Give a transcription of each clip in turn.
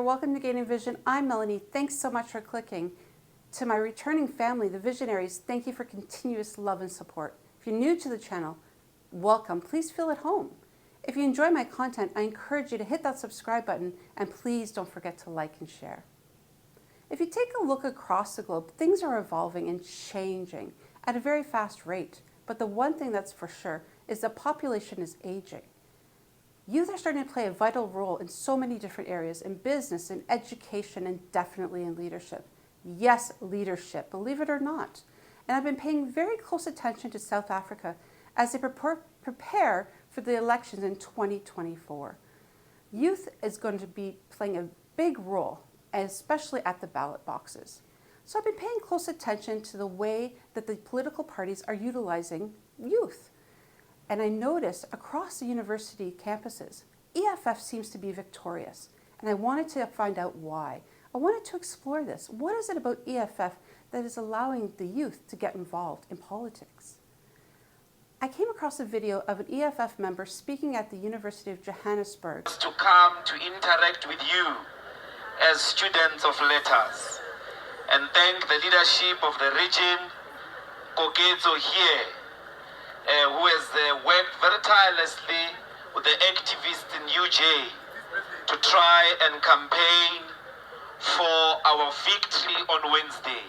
welcome to Gaining Vision. I'm Melanie. Thanks so much for clicking. To my returning family, the Visionaries, thank you for continuous love and support. If you're new to the channel, welcome. Please feel at home. If you enjoy my content, I encourage you to hit that subscribe button and please don't forget to like and share. If you take a look across the globe, things are evolving and changing at a very fast rate. But the one thing that's for sure is the population is aging. Youth are starting to play a vital role in so many different areas, in business, in education, and definitely in leadership. Yes, leadership, believe it or not. And I've been paying very close attention to South Africa as they prepare for the elections in 2024. Youth is going to be playing a big role, especially at the ballot boxes. So I've been paying close attention to the way that the political parties are utilizing youth. And I noticed across the university campuses, EFF seems to be victorious. And I wanted to find out why. I wanted to explore this. What is it about EFF that is allowing the youth to get involved in politics? I came across a video of an EFF member speaking at the University of Johannesburg. To come to interact with you as students of letters and thank the leadership of the region, Kokezo here, who has worked very tirelessly with the activists in UJ to try and campaign for our victory on Wednesday.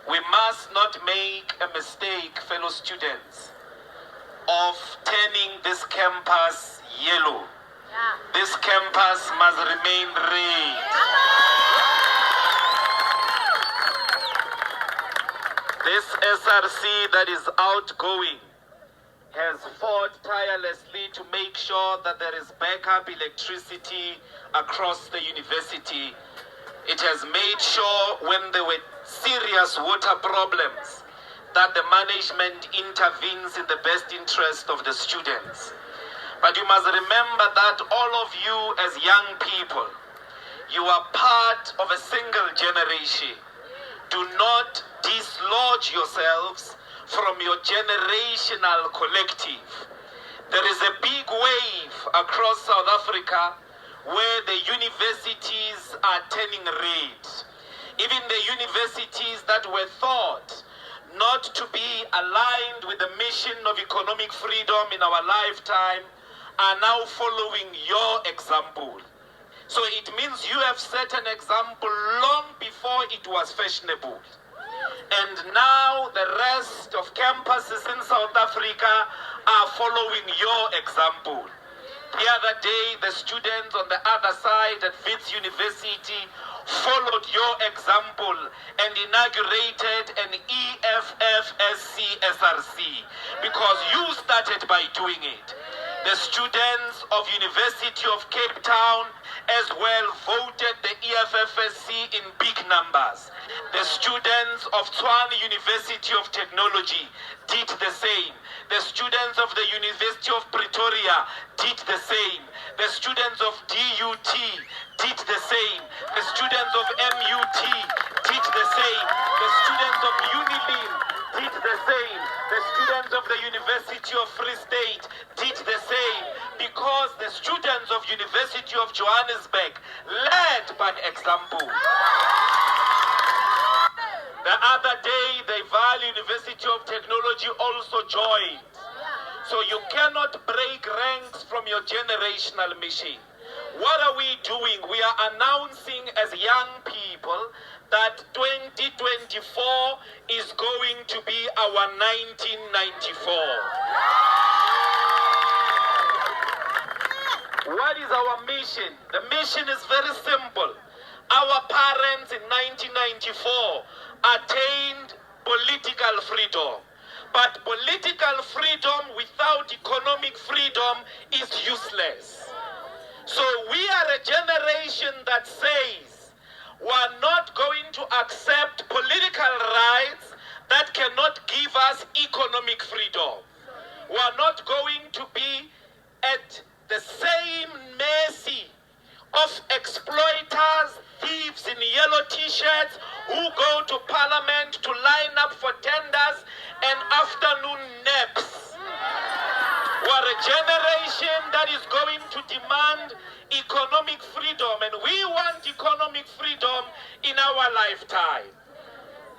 We must not make a mistake, fellow students, of turning this campus yellow. This campus must remain red. This SRC that is outgoing has fought tirelessly to make sure that there is backup electricity across the university. It has made sure when there were serious water problems that the management intervenes in the best interest of the students. But you must remember that all of you as young people, you are part of a single generation. Do not dislodge yourselves from your generational collective. There is a big wave across South Africa where the universities are turning red. Even the universities that were thought not to be aligned with the mission of economic freedom in our lifetime are now following your example. So it means you have set an example long before it was fashionable. And now the rest of campuses in South Africa are following your example. The other day, the students on the other side at Wits University followed your example and inaugurated an EFFSC SRC because you started by doing it. The students of University of Cape Town as well voted the EFFSC in big numbers. The students of Tshwane University of Technology did the same. The students of the University of Pretoria did the same. The students of DUT did the same. The students of MUT did the same. The students of Unilin did the same. The students of the University of Free State did the same, because the students of University of Johannesburg led by example. The other day, the Vaal University of Technology also joined. So you cannot break ranks from your generational mission. What are we doing? We are announcing as young people that 2024 is going to be our 1994. What is our mission? The mission is very simple. Our parents in 1994 attained political freedom. But political freedom without economic freedom is useless. So we are a generation that says we're not going to accept political rights that cannot give us economic freedom. We're not going to be at the same mercy of exploiters, thieves in yellow t-shirts who go to parliament to line up for tenders and afternoon naps. We're a generation that is going to demand economic freedom, and we want economic freedom in our lifetime.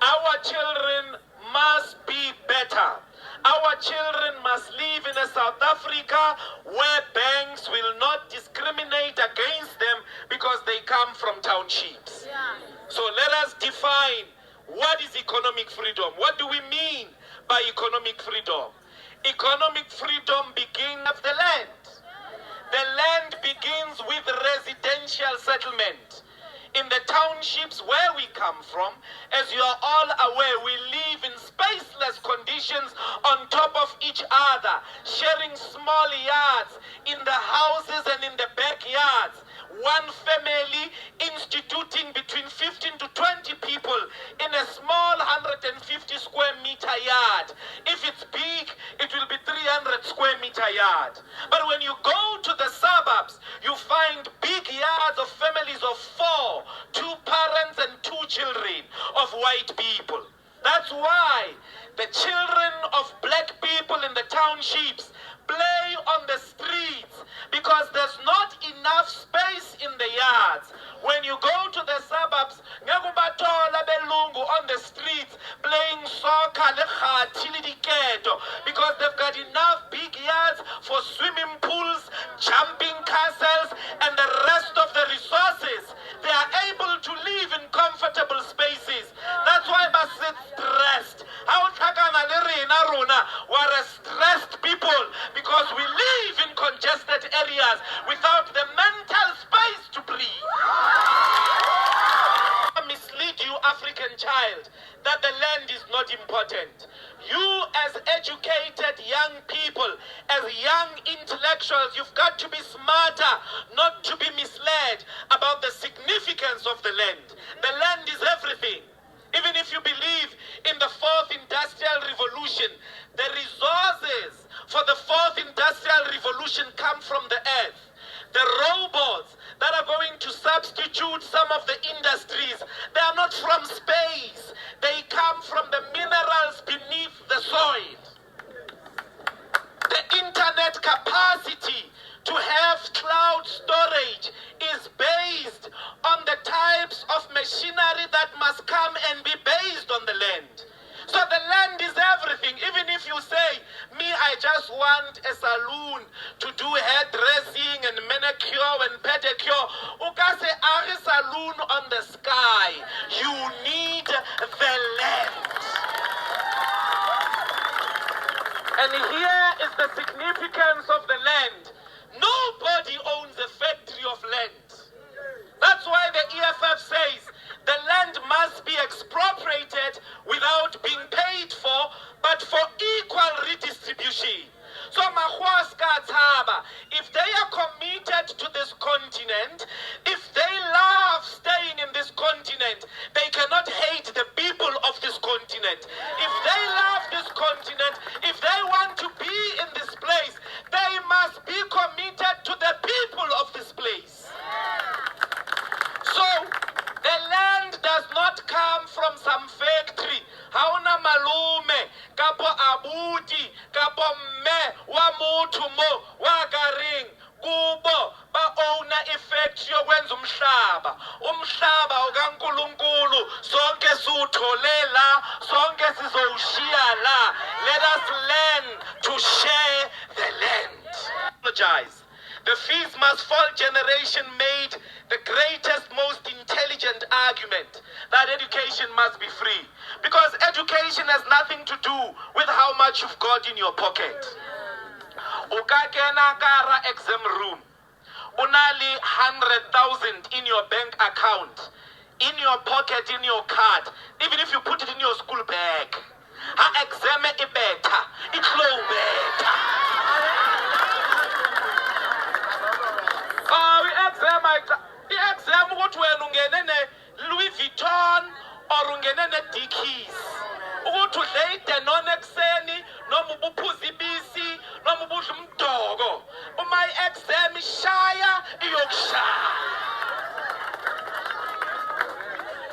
Our children must be better. Our children must live in a South Africa where banks will not discriminate against them because they come from townships. So let us define what is economic freedom. What do we mean by economic freedom? Economic freedom begins with the land. The land begins with residential settlement. In the townships where we come from, as you are all aware, we live in spaceless conditions on top of each other, sharing small yards in the houses and in the backyards. One family instituting between 15 to 20 people in a small 150 square meter yard. If it's big, it will be 300 square meter yard. But when you go to the suburbs, you find big yards of families of 4, 2 parents and 2 children of white people. That's why the children of black people in the townships play on the streets, because there's not enough space in the yards. When you go to the suburbs, on the streets playing soccer, because they've got enough big yards for swimming pools, jumping castles, and the rest of the resources. They are able to live in comfortable spaces. That's why I sit stressed. We're a stressed people because we live in congested areas without the mental space to breathe. Mislead you, African child, that the land is not important. You, as educated young people, as young intellectuals, you've got to be smarter, not to be misled about the significance of the land. The land is everything. Even if you believe in the 4th Industrial Revolution, the resources for the 4th Industrial Revolution come from the earth. The robots that are going to substitute some of the industries, they are not from space. They come from the minerals beneath the soil. The internet capacity to have cloud storage is based on the types of machinery that must come and be based on the land. So the land is everything. Even if you say, me, I just want a salon to do hairdressing and manicure and pedicure. Ukase ari salon on the sky. You need the land. And here is the significance of the land. Nobody owns a factory of land. That's why the EFF says the land must be expropriated without being paid for, but for equal redistribution. So if they are committed to this continent, if they love staying in this continent, they cannot hate the people of this continent. If they love this continent, if they want to be in this place, they must be committed to the people of this place. So the land does not come from some factory. Hauna malume, kapo abuti, kapo mme, wa mutu mo, wa garing, kubo, ba owna effect yokwenza umhlaba. Umhlaba ukaNkulunkulu, sonke sutholela, sonke sizowushiya la. Let us learn to share the land. Apologize. The fees must fall generation made the greatest, most intelligent argument that education must be free. Because education has nothing to do with how much you've got in your pocket. Ukakena kara exam room. Unali 100,000 in your bank account, in your pocket, in your card, even if you put it in your school bag. Ha exam e better, it flow better. The exam what when ungenene Louis Vuitton or ungenene Dickies. Ugutu late non exeni no mubupuzi bisi no mubushu mdogo. My exam shaya yorkshire.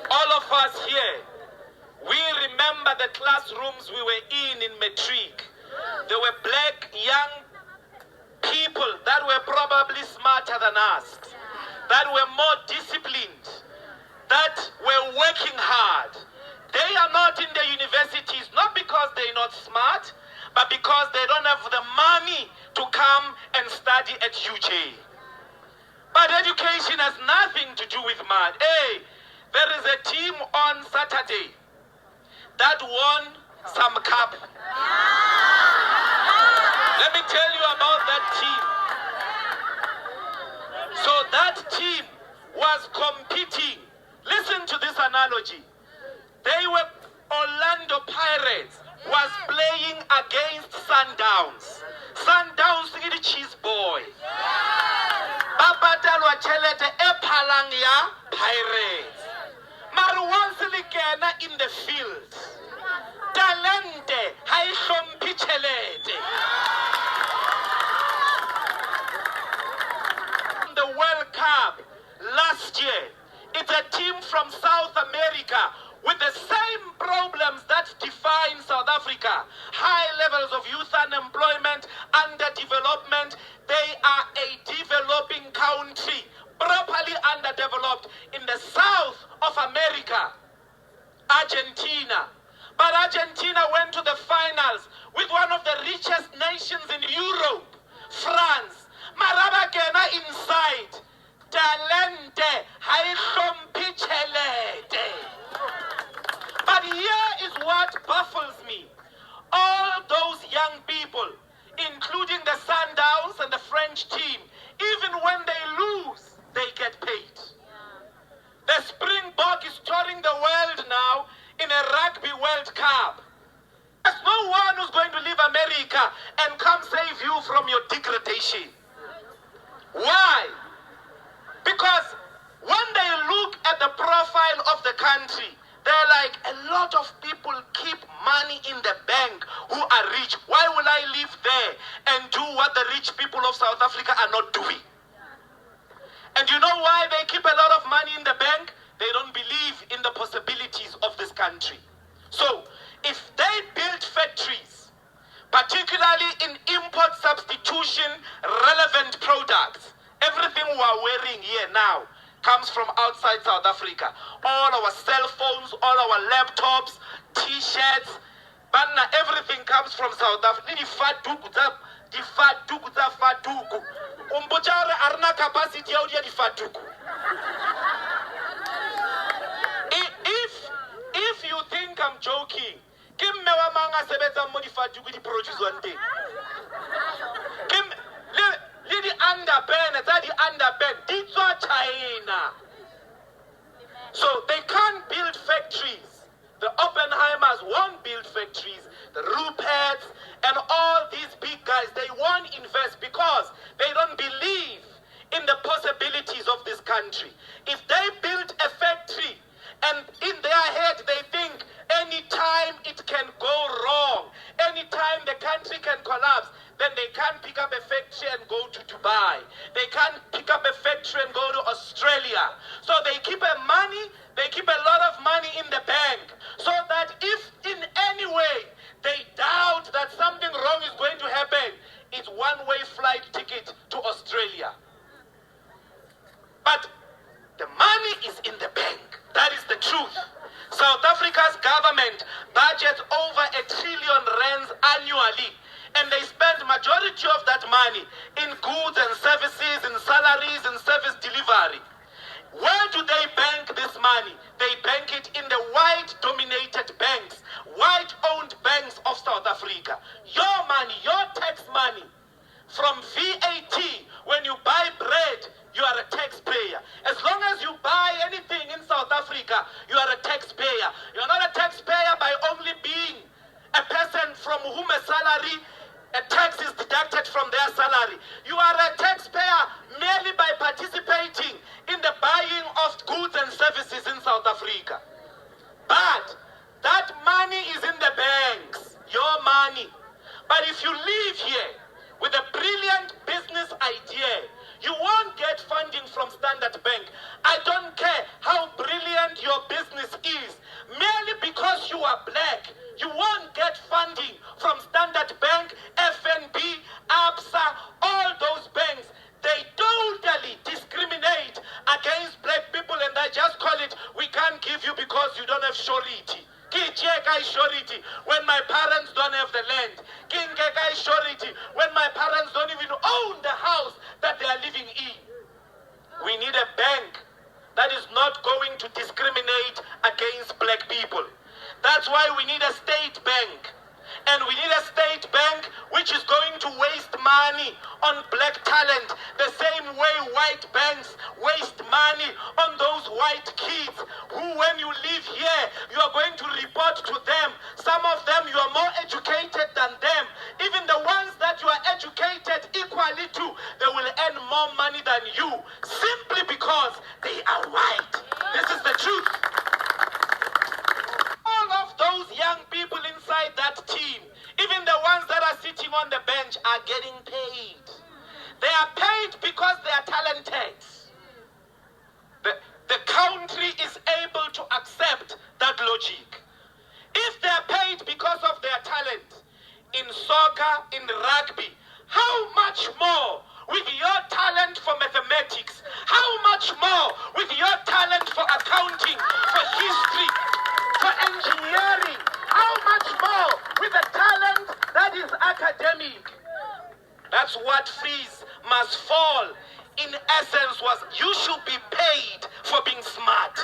All of us here, we remember the classrooms we were in matric. There were black young people that were probably smarter than us. that were more disciplined, that were working hard. They are not in the universities, not because they're not smart, but because they don't have the money to come and study at UJ. But education has nothing to do with money. Hey, there is a team on Saturday that won some cup. Let me tell you about that team. So that team was competing. Listen to this analogy. They were Orlando Pirates was playing against Sundowns. Sundowns is the cheese boy. Babatalwa chelete epalang ya Pirates. Marwansilikena in the field. Talente haishompi chelete. The World Cup last year, it's a team from South America with the same problems that define South Africa. High levels of youth unemployment, underdevelopment. They are a developing country, properly underdeveloped in the south of America, Argentina. But Argentina went to the finals with one of the richest nations in Europe, France. Marabagena inside. Talente, haishompi chelete. But here is what baffles me. All those young people, including the Sundowns and the French team, even when they lose, they get paid. The Springbok is touring the world now in a Rugby World Cup. There's no one who's going to leave America and come save you from your degradation. Why? Because when they look at the profile of the country, they're like, a lot of people keep money in the bank who are rich. Why will I live there and do what the rich people of South Africa are not doing? And you know why they keep a lot of money in the bank? They don't believe in the possibilities of this country. So, if they build factories, particularly in import substitution relevant products, everything we are wearing here now comes from outside South Africa. All our cell phones, all our laptops, t-shirts, but everything comes from South Africa. The faduku. Umbuchare arna capacity out here the faduku. If you think I'm joking, give me a manga sebeta modified to produce one thing. The underband, the underband, it's China. So they can't build factories. The Oppenheimers won't build factories. The Ruperts and all these big guys, they won't invest because they don't believe in the possibilities of this country. If they build a factory and in their head they think anytime it can go wrong, anytime the country can collapse, then they can't pick up a factory and go to Dubai. They can't pick up a factory and go to Australia. So they keep they keep a lot of money in the bank, so that if in any way they doubt that something wrong is going to happen, it's one-way flight ticket to Australia. But the money is in the bank. That is the truth. South Africa's government budgets over R1 trillion annually, and they spend majority of that money in goods and services, in salaries and service delivery. Where do they bank this money? They bank it in the white-dominated banks, white-owned banks of South Africa. Your money, your tax money, from VAT, when you buy bread, you are a taxpayer. As long as you buy anything in South Africa, you are a taxpayer. You're not a taxpayer by only being a person from whom a tax is deducted from their salary. You are a taxpayer merely by participating in the buying of goods and services in South Africa. But that money is in the banks, your money. But if you live here with a brilliant business idea, you won't get funding from Standard Bank. I don't care how brilliant your business is. Merely because you are black, you won't get funding from Standard Bank, FNB, ABSA, all those banks. They totally discriminate surety. Surety when my parents don't have the land. Surety when my parents don't even own the house that they are living in. We need a bank that is not going to discriminate against black people. That's why we need a state bank. And we need a state bank which is going to waste money on black talent the same way white banks waste money on those white kids who, when you live here, you are going to report to them. Some of them you are more educated than them. Even the ones that you are educated equally to, they will earn more money than you simply because they are white. This is the truth. All of those young people inside that team, even the ones that are sitting on the bench, are getting paid. They are paid because they are talented. The country is able to accept that logic. If they are paid because of their talent in soccer, in rugby, how much more with your talent for mathematics? How much more with your talent for accounting, for history, for engineering? How much more with a talent that is academic? That's what fees must fall. In essence, was you should be paid for being smart.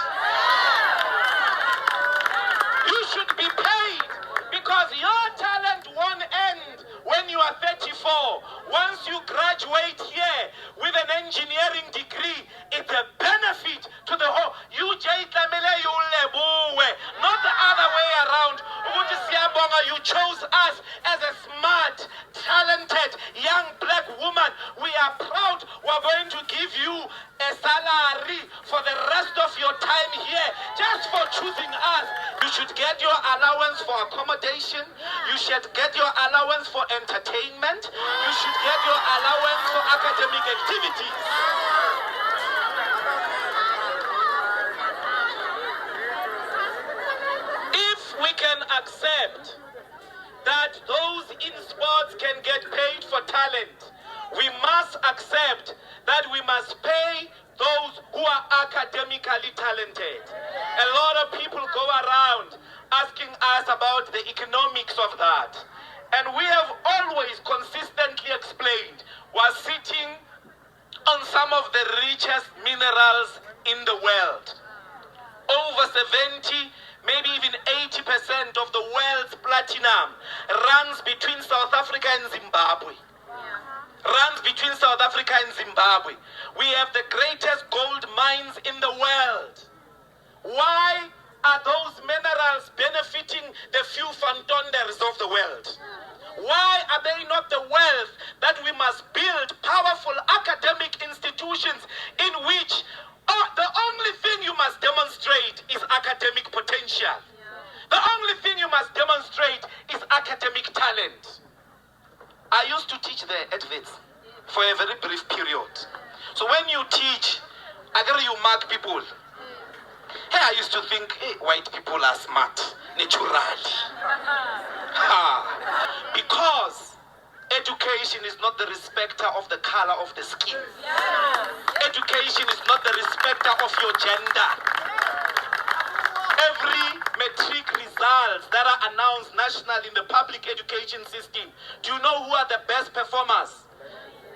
You should be paid because your talent won't end when you are 34. Once you graduate here with an engineering degree, it's a benefit to the whole. Not the other way around. You chose us as a smart, talented, young black woman. We are proud. We're going to give you a salary for the rest of your time here just for choosing us. You should get your allowance for accommodation. You should get your allowance for entertainment. You should get your allowance for academic activities. If we can accept that those in sports can get paid for talent, we must accept that we must pay those who are academically talented. A lot of people go around asking us about the economics of that. And we have always consistently explained we're sitting on some of the richest minerals in the world. Over 70, maybe even 80% of the world's platinum runs between South Africa and Zimbabwe. Runs between South Africa and Zimbabwe. We have the greatest gold mines in the world. Why are those minerals benefiting the few fantonders of the world? Why are they not the wealth that we must build powerful academic institutions in which the only thing you must demonstrate is academic potential? The only thing you must demonstrate is academic talent. I used to teach the adverts for a very brief period. So when you teach, again you mark people. Hey, I used to think, hey, white people are smart, naturally. Because education is not the respecter of the color of the skin. Education is not the respecter of your gender. Every matric results that are announced nationally in the public education system, do you know who are the best performers?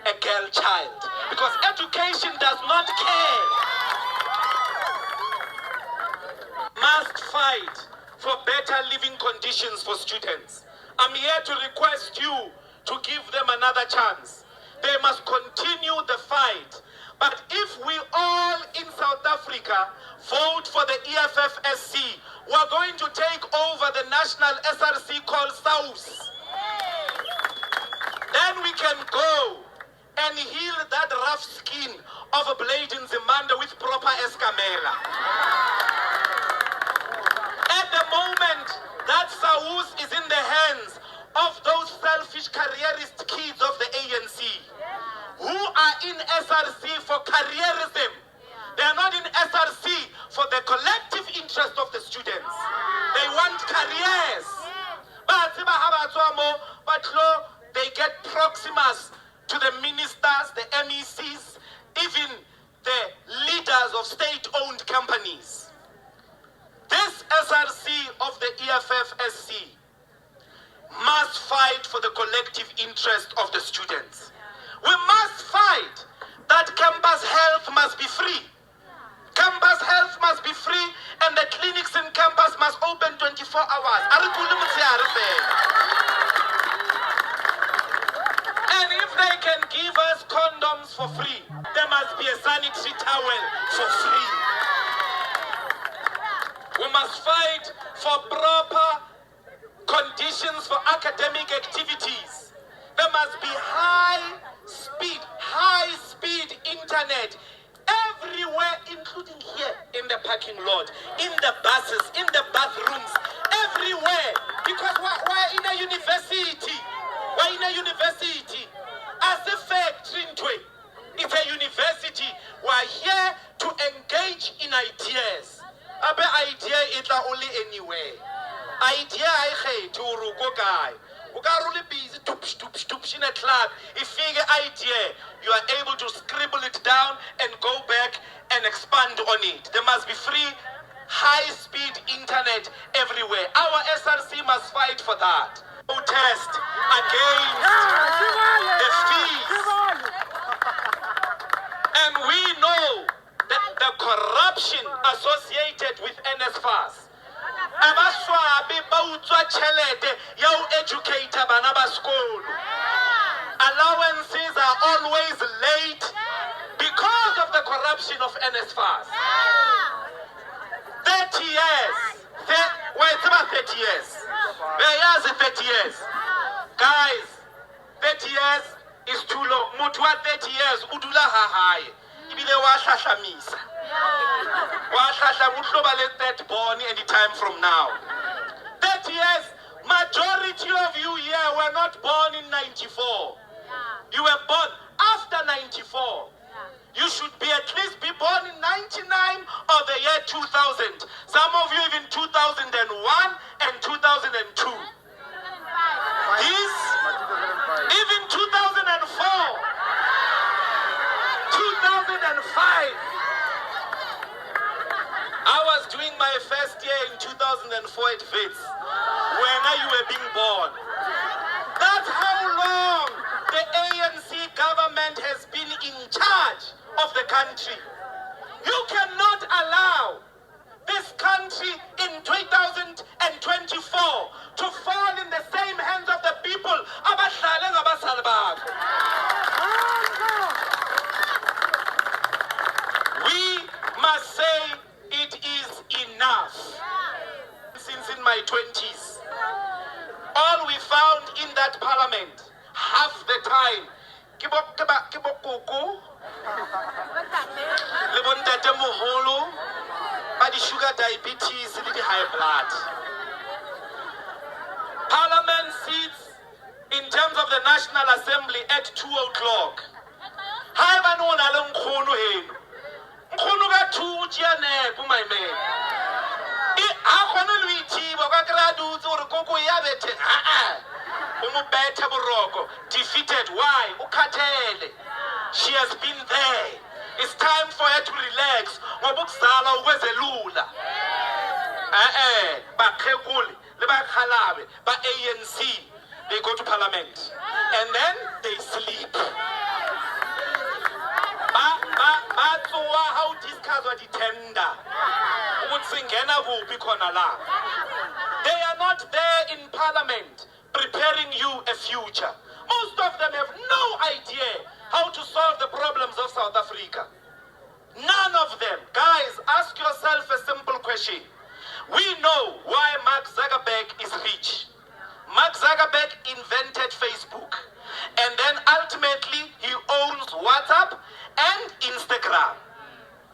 A girl child. Because education does not care. Must fight for better living conditions for students. I'm here to request you to give them another chance. They must continue the fight. But if we all in South Africa vote for the EFFSC, we're going to take over the national SRC called SAUS. Then we can go and heal that rough skin of a blade in Zimanda with proper escamela. At the moment, that SAUS is in the hands of those selfish careerist kids of the ANC who are in SRC for careerism. They are not in SRC for the collective interest of the students. They want careers. But they get proximus to the ministers, the MECs, even the leaders of state-owned companies. This SRC for the collective interest of the students. We must fight that campus health must be free. Campus health must be free and the clinics in campus must open 24 hours. And if they can give us condoms for free, there must be a sanitary towel for free. We must fight for proper conditions for academic activities. There must be high-speed internet everywhere, including here in the parking lot, in the buses, in the bathrooms, everywhere. Because we're in a university. We're in a university. As a factory, it's a university. We're here to engage in ideas. Abe idea itla only anywhere. Idea I hate to go guy. We got really busy in a club. If you get idea, you are able to scribble it down and go back and expand on it. There must be free, high-speed internet everywhere. Our SRC must fight for that. Protest against the fees. And we know that the corruption associated with NSFAS. Allowances are always late because of the corruption of NSFAS. 30 years. It's about 30 years. Where is it 30 years? Guys, 30 years is too long. Mutwa 30 years, udula hahai. Ibile wa shashamisa. Let that born any time from now. 30 years, majority of you here were not born in 94. You were born after 94. You should be at least be born in 99 or the year 2000. Some of you even 2001 and 2002. This, even 2004, 2005. I was doing my first year in 2004 at Wits, when you were being born. That's how long the ANC government has been in charge of the country. You cannot allow this country in 2024 to fall in the same hands of the people. We must say it is enough. Since in my 20s, all we found in that parliament, half the time, the sugar diabetes, the high blood. Parliament sits in terms of the National Assembly at 2 o'clock. My man. Defeated. Why? She has been there. It's time for her to relax. ANC, they go to parliament and then they sleep. How discuss what tender? They are not there in parliament preparing you a future. Most of them have no idea how to solve the problems of South Africa. None of them. Guys, ask yourself a simple question. We know why Mark Zuckerberg is rich. Mark Zuckerberg invented Facebook. And then ultimately he owns WhatsApp and Instagram.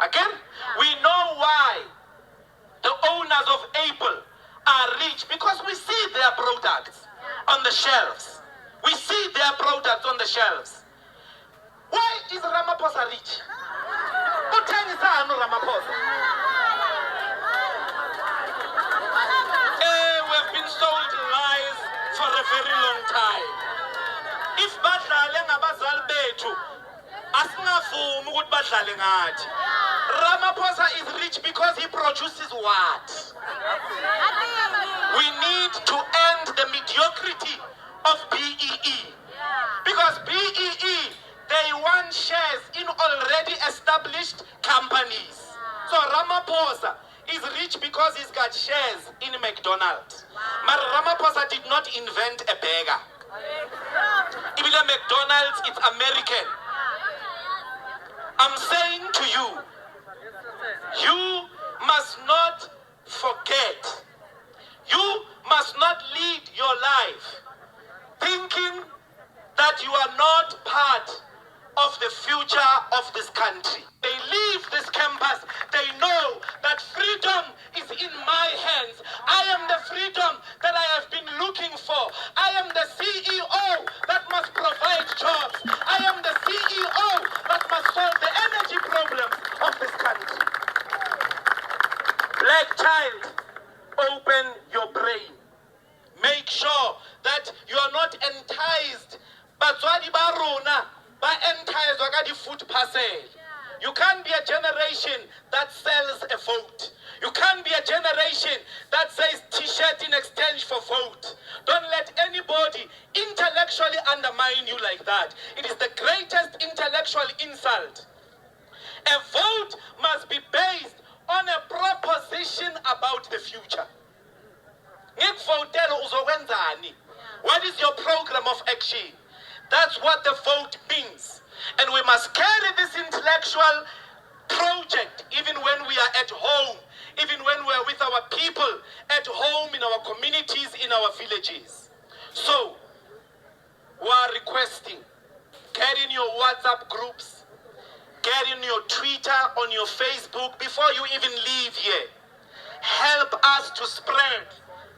Again, we know why the owners of Apple are rich, because we see their products on the shelves. We see their products on the shelves. Why is Ramaphosa rich? Who tells us Ramaphosa? We've been sold lies for a very long time. If badlale ngabazali bethu asingavumi ukuthi badlale ngathi. Ramaphosa is rich because he produces what? We need to end the mediocrity of BEE. Because BEE, they want shares in already established companies. So Ramaphosa is rich because he's got shares in McDonald's. But Ramaphosa did not invent a burger. Even McDonald's, it's American. I'm saying to you, you must not forget. You must not lead your life thinking that you are not part of the future of this country. They leave this campus, they know that freedom is in my hands. I am the freedom that I have been looking for. I am the CEO that must provide jobs. I am the CEO that must solve the energy problems of this country. Black child, open your brain. Make sure that you are not enticed. Batswadi ba rona ba enticed by the food parcel. You can't be a generation that sells a vote. You can't be a generation that says t-shirt in exchange for vote. Don't let anybody intellectually undermine you like that. It is the greatest intellectual insult. A vote must be based on a proposition about the future. What is your program of action? That's what the vote means. And we must carry this intellectual project even when we are at home, even when we are with our people at home, in our communities, in our villages. So, we are requesting, get in your WhatsApp groups, get in your Twitter, on your Facebook, before you even leave here. Help us to spread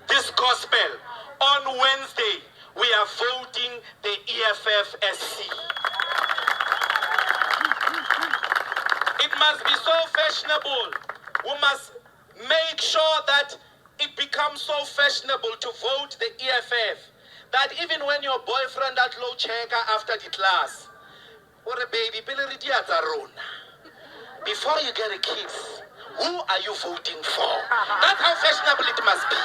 this gospel. On Wednesday, we are voting the EFFSC. It must be so fashionable. We must make sure that it becomes so fashionable to vote the EFF that even when your boyfriend at low checker after the class, or a baby, before you get a kiss, who are you voting for? That's how fashionable it must be.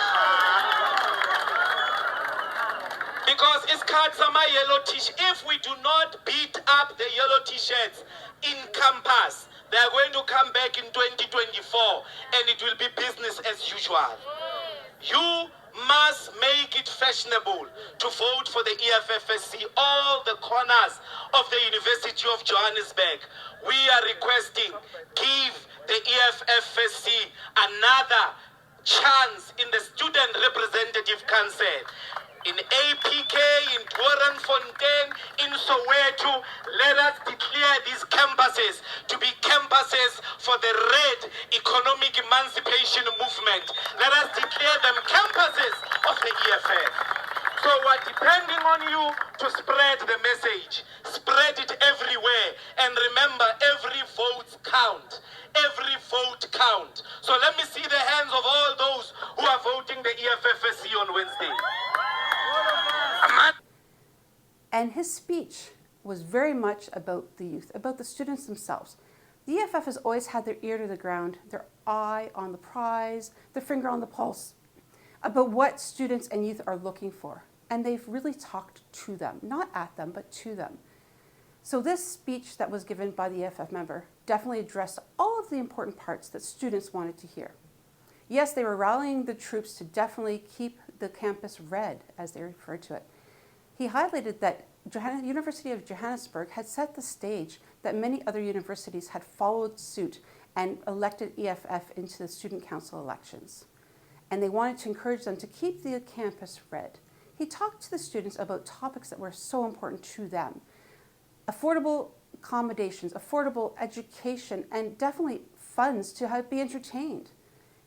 Because it's cards on my yellow t-shirt. If we do not beat up the yellow t-shirts in campus, they are going to come back in 2024 and it will be business as usual. You must make it fashionable to vote for the EFFSC, all the corners of the University of Johannesburg. We are requesting, give the EFFSC another chance in the Student Representative Council. In APK, in Doornfontein, in Soweto, let us declare these campuses to be campuses for the Red Economic Emancipation Movement. Let us declare them campuses of the EFF. So we're depending on you to spread the message. Spread it everywhere. And remember, every vote counts. Every vote counts. So let me see the hands of all those who are voting the EFFSC on Wednesday. And his speech was very much about the youth, about the students themselves. The EFF has always had their ear to the ground, their eye on the prize, their finger on the pulse, about what students and youth are looking for. And they've really talked to them, not at them, but to them. So this speech that was given by the EFF member definitely addressed all of the important parts that students wanted to hear. Yes, they were rallying the troops to definitely keep the campus red, as they referred to it. He highlighted that University of Johannesburg had set the stage that many other universities had followed suit and elected EFF into the student council elections. And they wanted to encourage them to keep the campus red. He talked to the students about topics that were so important to them. Affordable accommodations, affordable education, and definitely funds to be entertained.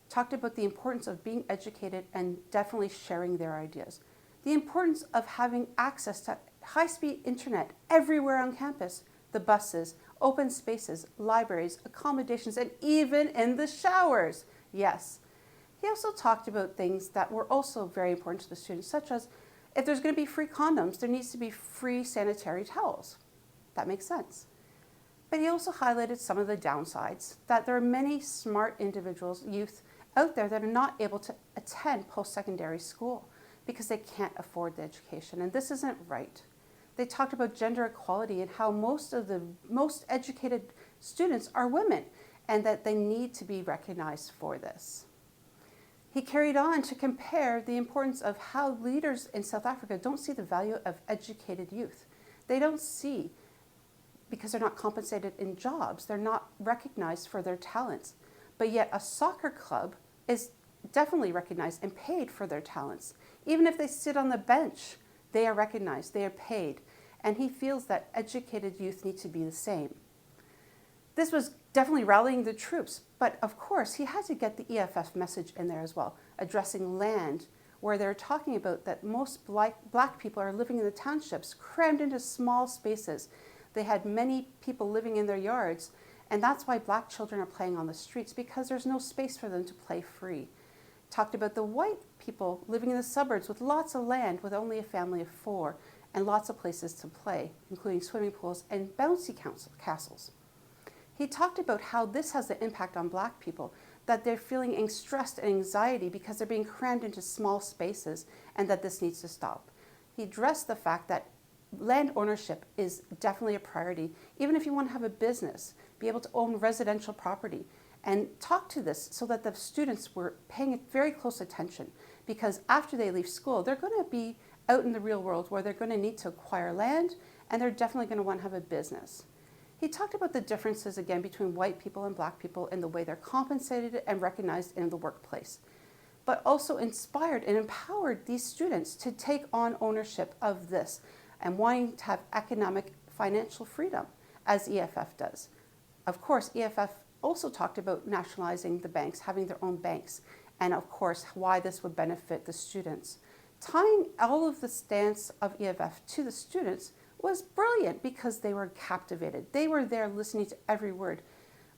Talked about the importance of being educated and definitely sharing their ideas. The importance of having access to high-speed internet everywhere on campus, the buses, open spaces, libraries, accommodations, and even in the showers. Yes. He also talked about things that were also very important to the students, such as if there's going to be free condoms, there needs to be free sanitary towels. That makes sense. But he also highlighted some of the downsides, that there are many smart individuals, youth, out there that are not able to attend post-secondary school. because they can't afford the education. And this isn't right. They talked about gender equality and how most of the most educated students are women and that they need to be recognized for this. He carried on to compare the importance of how leaders in South Africa don't see the value of educated youth. They don't see, because they're not compensated in jobs, they're not recognized for their talents. But yet a soccer club is definitely recognized and paid for their talents. Even if they sit on the bench, they are recognized, they are paid. And he feels that educated youth need to be the same. This was definitely rallying the troops, but of course he had to get the EFF message in there as well, addressing land, where they're talking about that most black people are living in the townships, crammed into small spaces. They had many people living in their yards, and that's why black children are playing on the streets, because there's no space for them to play free. Talked about the white people living in the suburbs with lots of land, with only a family of 4, and lots of places to play, including swimming pools and bouncy castles. He talked about how this has an impact on black people, that they're feeling stressed and anxiety because they're being crammed into small spaces, and that this needs to stop. He addressed the fact that land ownership is definitely a priority, even if you want to have a business, be able to own residential property, and talk to this so that the students were paying very close attention, because after they leave school, they're going to be out in the real world where they're going to need to acquire land, and they're definitely going to want to have a business. He talked about the differences again between white people and black people in the way they're compensated and recognized in the workplace, but also inspired and empowered these students to take on ownership of this and wanting to have economic financial freedom, as EFF does. Of course, EFF also talked about nationalizing the banks, having their own banks, and of course why this would benefit the students. Tying all of the stance of EFF to the students was brilliant because they were captivated. They were there listening to every word.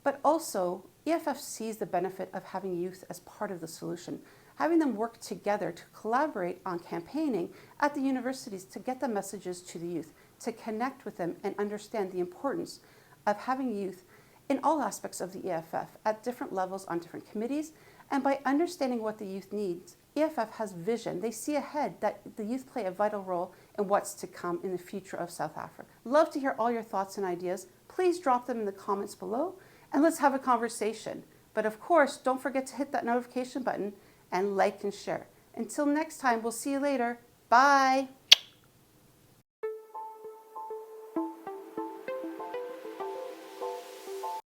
But also, EFF sees the benefit of having youth as part of the solution, having them work together to collaborate on campaigning at the universities to get the messages to the youth, to connect with them and understand the importance of having youth in all aspects of the EFF at different levels on different committees. And by understanding what the youth needs, EFF has vision. They see ahead that the youth play a vital role in what's to come in the future of South Africa. Love to hear all your thoughts and ideas. Please drop them in the comments below and let's have a conversation. But of course, don't forget to hit that notification button and like and share. Until next time, we'll see you later. Bye.